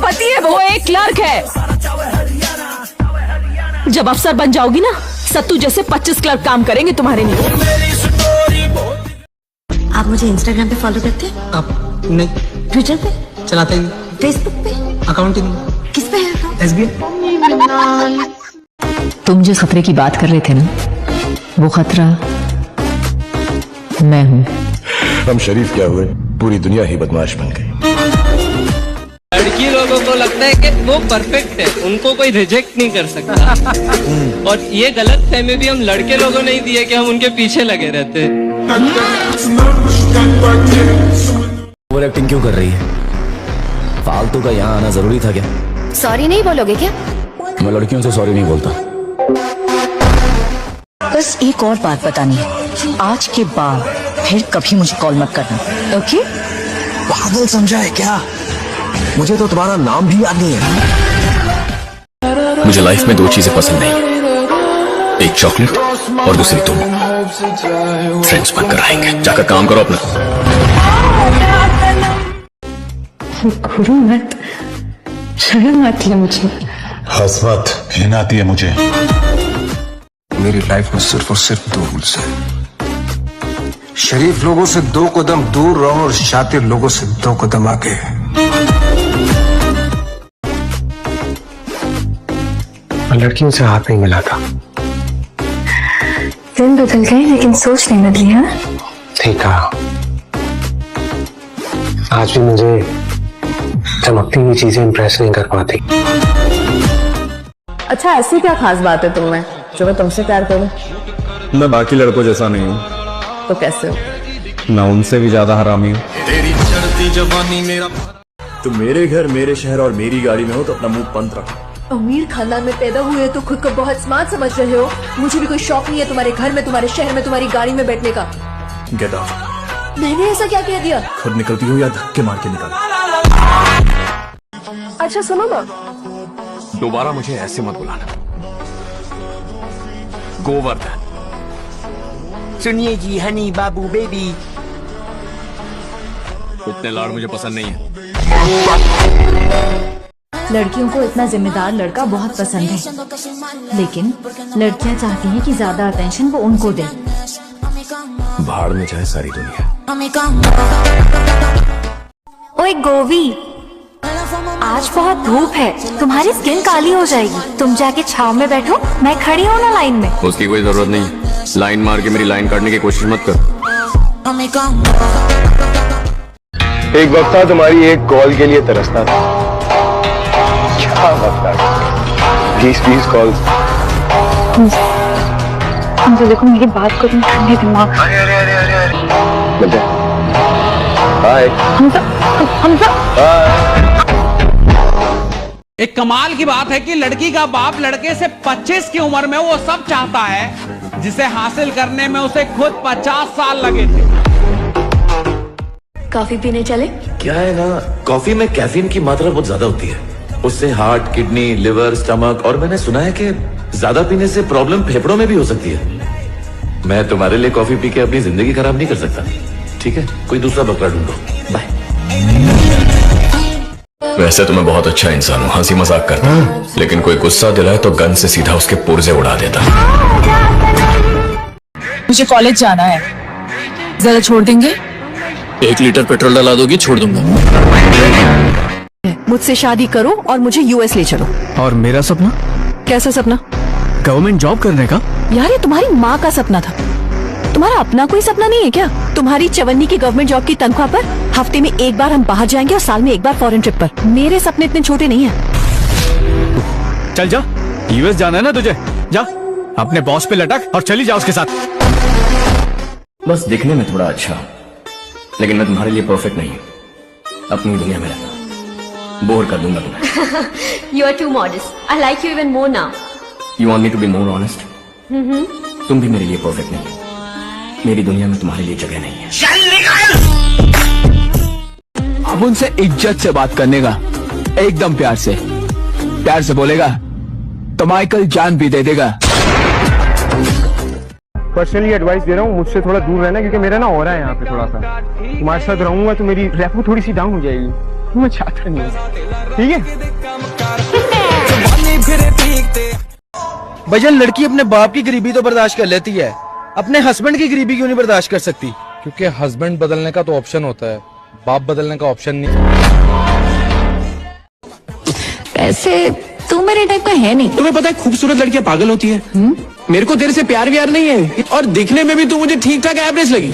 पति है, वो एक क्लर्क है। जब अफसर बन जाओगी ना, सत्तू जैसे 25 क्लर्क काम करेंगे तुम्हारे लिए। आप मुझे इंस्टाग्राम पे फॉलो करते हैं? आप नहीं। ट्विटर पे? चलाते ही नहीं। फेसबुक पे? अकाउंटिंग किस पे है अकाउंट? SBI। तुम जिस खतरे की बात कर रहे थे ना, वो खतरा मैं हूँ। हम शरीफ क्या हुए, पूरी दुनिया ही बदमाश बन गई। लड़की लोगों को लगता है कि वो परफेक्ट है, उनको कोई रिजेक्ट नहीं कर सकता। और ये गलत फहमी भी हम लड़के लोगों ने ही दी है कि हम उनके पीछे लगे रहते हैं। ओवर एक्टिंग क्यों कर रही है? फालतू का यहाँ आना जरूरी था क्या? सॉरी नहीं बोलोगे क्या? मैं लड़कियों से सॉरी नहीं बोलता। बस एक और बात बतानी है, आज के बाद फिर कभी मुझे कॉल मत करना, ओके? पागल समझा है क्या? मुझे तो तुम्हारा नाम भी याद नहीं है। मुझे लाइफ में दो चीजें पसंद नहीं, एक चॉकलेट और दूसरी तुम। फ्रेंड्स बनकर आएंगे, जाकर काम करो अपना। गुरु मत, शर्म आती है मुझे। हंस मत, घिन आती है मुझे। मेरी लाइफ में सिर्फ और सिर्फ दो रूल्स हैं। शरीफ लोगों से 2 कदम दूर रहो और शातिर लोगों से 2 कदम आगे। लड़कियों से हाथ नहीं मिलाता। दिन बदल गए लेकिन सोच नहीं बदली। हाँ, ठीक कहा। आज भी मुझे चमकती हुई चीजें इंप्रेस नहीं कर पाती। अच्छा, ऐसी क्या खास बात है तुम में जो मैं तुमसे प्यार करूं? मैं बाकी लड़कों जैसा नहीं हूँ। तो कैसे हो? मैं उनसे भी ज्यादा हरामी हूँ। तुम मेरे घर, मेरे शहर और मेरी गाड़ी में हो तो अपना मुंह बंद रखो। अमीर खानदान में पैदा हुए तो खुद को बहुत स्मार्ट समझ रहे हो। मुझे भी कोई शौक नहीं है तुम्हारे घर में, तुम्हारे शहर में, तुम्हारी गाड़ी में बैठने का। Get out. मैंने ऐसा क्या कह दिया? खुद निकलती हो या धक्के मार के निकल। अच्छा सुनो ना, दोबारा मुझे ऐसे मत बुलाना। गोवर्धन। सुनिए जी, हनी बाबू बेबी। इतने लाड़ मुझे पसंद नहीं है। लड़कियों को इतना जिम्मेदार लड़का बहुत पसंद है, लेकिन लड़कियां चाहती हैं कि ज्यादा अटेंशन वो उनको दे। भाड़ में जाए सारी दुनिया। ओए गोवी, आज बहुत धूप है, तुम्हारी स्किन काली हो जाएगी। तुम जाके छाव में बैठो, मैं खड़ी हूँ ना लाइन में। उसकी कोई जरूरत नहीं। लाइन मार के मेरी लाइन काटने की कोशिश मत कर। एक वक्त था तुम्हारी एक कॉल के लिए तरसता था। क्या मतलब? 20 कॉल। तो देखो मेरी बात को तुम ठंडे दिमाग। हाय। हमजा। एक कमाल की बात है कि लड़की का बाप लड़के से 25 की उम्र में वो सब चाहता है जिसे हासिल करने में उसे खुद 50 साल लगे थे। कॉफी पीने चले? क्या है ना, कॉफी में कैफीन की मात्रा बहुत ज्यादा होती है। उससे हार्ट, किडनी, लिवर, स्टमक और मैंने सुना है कि ज्यादा पीने से प्रॉब्लम फेफड़ों में भी हो सकती है। मैं तुम्हारे लिए कॉफी पी के अपनी जिंदगी खराब नहीं कर सकता। ठीक है, कोई दूसरा बकरा ढूंढो। बाय। वैसे तो मैं बहुत अच्छा इंसान हूँ, हंसी मजाक करता हूँ, लेकिन कोई गुस्सा दिलाए तो गन से सीधा उसके पुर्जे उड़ा देता। मुझे कॉलेज जाना है, जरा छोड़ देंगे? 1 लीटर पेट्रोल डला दोगी? छोड़ दूंगा। मुझसे शादी करो और मुझे US ले चलो। और मेरा सपना? कैसा सपना? गवर्नमेंट जॉब करने का। यार ये तुम्हारी माँ का सपना था, तुम्हारा अपना कोई सपना नहीं है क्या? तुम्हारी चवन्नी की गवर्नमेंट जॉब की तनख्वाह पर हफ्ते में 1 बार हम बाहर जाएंगे और साल में 1 बार फॉरेन ट्रिप पर। मेरे सपने इतने छोटे नहीं हैं। चल जा, US जाना है ना तुझे, जा अपने बॉस पे लटक और चली जा उसके साथ। बस दिखने में थोड़ा अच्छा, लेकिन मैं तुम्हारे लिए परफेक्ट नहीं हूँ। अपनी दुनिया में रहना, बोर कर दूंगा तुम्हें। You are too modest. I like you even more now. You want me to be more honest? तुम भी मेरे लिए परफेक्ट नहीं हो। मेरी दुनिया में तुम्हारे लिए जगह नहीं है। अब उनसे इज्जत से बात करने का, एकदम प्यार से बोलेगा तो माइकल जान भी दे देगा। पर्सनली एडवाइस दे रहा हूँ, मुझसे थोड़ा दूर रहना, क्योंकि मेरा ना हो रहा है यहाँ पे थोड़ा सा। तुम्हारे साथ रहूंगा तो मेरी रेपो थोड़ी सी डाउन हो जाएगी। मैं चाहता नहीं हूँ, ठीक है? भैया लड़की अपने बाप की गरीबी तो बर्दाश्त कर लेती है, अपने हस्बैंड की गरीबी क्यों नहीं बर्दाश्त कर सकती? क्योंकि हस्बैंड बदलने का तो ऑप्शन होता है, बाप बदलने का ऑप्शन नहीं। ऐसे तू मेरे टाइप का है नहीं। तुम्हें पता है खूबसूरत लड़कियां पागल होती है। मेरे को तेरे से प्यार व्यार नहीं है, और दिखने में भी तू मुझे ठीक ठाक एवरेज लगी।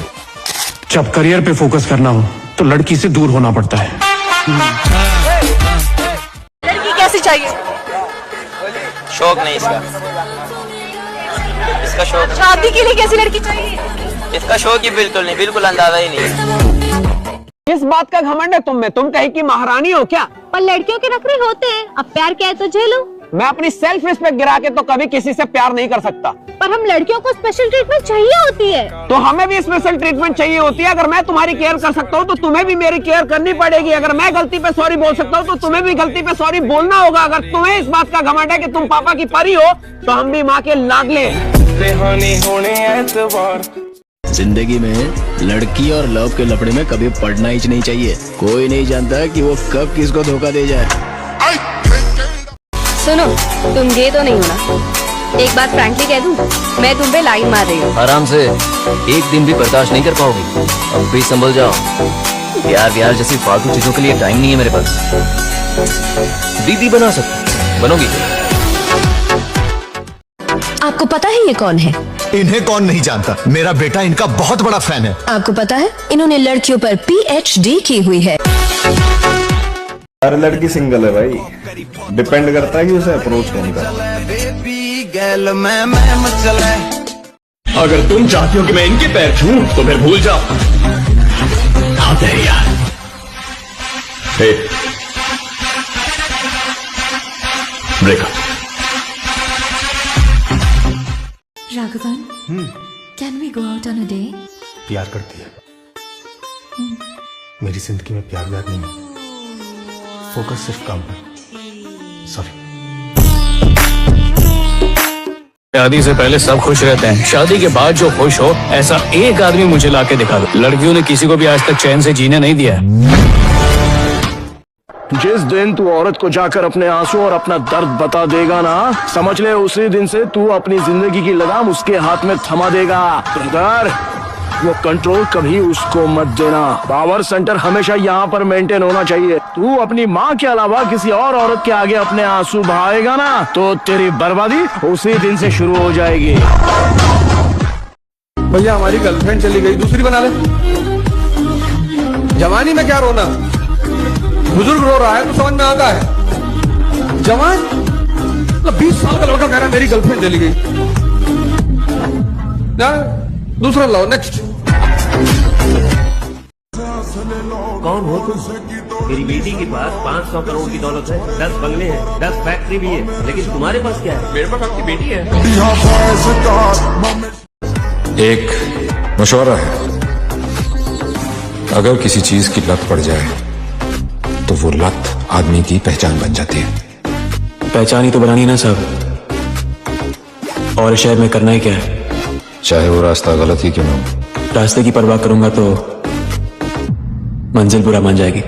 जब करियर पे फोकस करना हो तो लड़की से दूर होना पड़ता है। लड़की कैसी चाहिए? शौक नहीं इसका, इसका शौक, शादी के लिए कैसी लड़की चाहिए? इसका शौक ही बिल्कुल नहीं, बिल्कुल अंदाजा ही नहीं। किस बात का घमंड है तुम में? तुम कहीं की महारानी हो क्या? पर लड़कियों के नखरे होते हैं, अब प्यार क्या है तो झेलो। मैं अपनी सेल्फ रिस्पेक्ट गिरा के तो कभी किसी से प्यार नहीं कर सकता। पर हम लड़कियों को स्पेशल ट्रीटमेंट चाहिए होती है। तो हमें भी स्पेशल ट्रीटमेंट चाहिए होती है। अगर मैं तुम्हारी केयर कर सकता हूँ तो तुम्हें भी मेरी केयर करनी पड़ेगी। अगर मैं गलती पे सॉरी बोल सकता हूँ तो तुम्हें भी गलती पे सॉरी बोलना होगा। अगर तुम्हें इस बात का घमंड है कि तुम पापा की परी हो तो हम भी माँ के लाडले। जिंदगी में लड़की और लव के लफड़े में कभी पड़ना ही नहीं चाहिए। कोई नहीं जानता कि वो कब किसको धोखा दे जाए। सुनो, तुम ये तो नहीं होना। एक बात फ्रैंकली कह दूं, मैं तुम पे लाइन मार रही हूँ। आराम से, एक दिन भी बर्दाश्त नहीं कर पाओगी। अब भी संभल जाओ। प्यार व्यार जैसी फालतू चीजों के लिए टाइम नहीं है मेरे पास। दीदी बना सकती, बनोगी? आपको पता है ये कौन है? इन्हें कौन नहीं जानता, मेरा बेटा इनका बहुत बड़ा फैन है। आपको पता है इन्होंने लड़कियों पर PhD की हुई है। हर लड़की सिंगल है भाई, डिपेंड करता है कि उसे अप्रोच कौन कर। अगर तुम चाहती हो कि मैं इनके पैर छूं तो फिर भूल जाओ। हाँ यार, breakup. Raghavan, can we go out on a day? प्यार करती है, मेरी जिंदगी में प्यार व्यार नहीं है, फोकस सिर्फ काम पर। सॉरी। शादी से पहले सब खुश रहते हैं, शादी के बाद जो खुश हो ऐसा एक आदमी मुझे लाके दिखा दो। लड़कियों ने किसी को भी आज तक चैन से जीने नहीं दिया है। जिस दिन तू औरत को जाकर अपने आंसू और अपना दर्द बता देगा ना, समझ ले उसी दिन से तू अपनी जिंदगी की लगाम उसके हाथ में थमा देगा। ब्रदर, वो कंट्रोल कभी उसको मत देना। पावर सेंटर हमेशा यहाँ पर मेंटेन होना चाहिए। तू अपनी माँ के अलावा किसी और औरत के आगे अपने आंसू बहाएगा ना तो तेरी बर्बादी उसी दिन से शुरू हो जाएगी। भैया हमारी गर्लफ्रेंड चली गई, दूसरी बना ले। जवानी में क्या रोना, बुजुर्ग रो रहा है तो समझ में आता है। जवान मतलब 20 साल का लड़का कह रहा है मेरी गर्लफ्रेंड चली गई, दूसरा लाओ। नेक्स्ट। कौन हो तुम? मेरी बेटी के पास 500 करोड़ की दौलत है, 10 बंगले हैं, 10 फैक्ट्री भी है, लेकिन तुम्हारे पास क्या है? मेरे पास आपकी बेटी है। एक मशवरा है, अगर किसी चीज की लत पड़ जाए तो वो लत आदमी की पहचान बन जाती है। पहचान ही तो बनानी ना साहब, और शहर में करना ही क्या है? चाहे वो रास्ता गलत ही क्यों ना हो। रास्ते की परवाह करूंगा तो मंजिल बुरा मान जाएगी।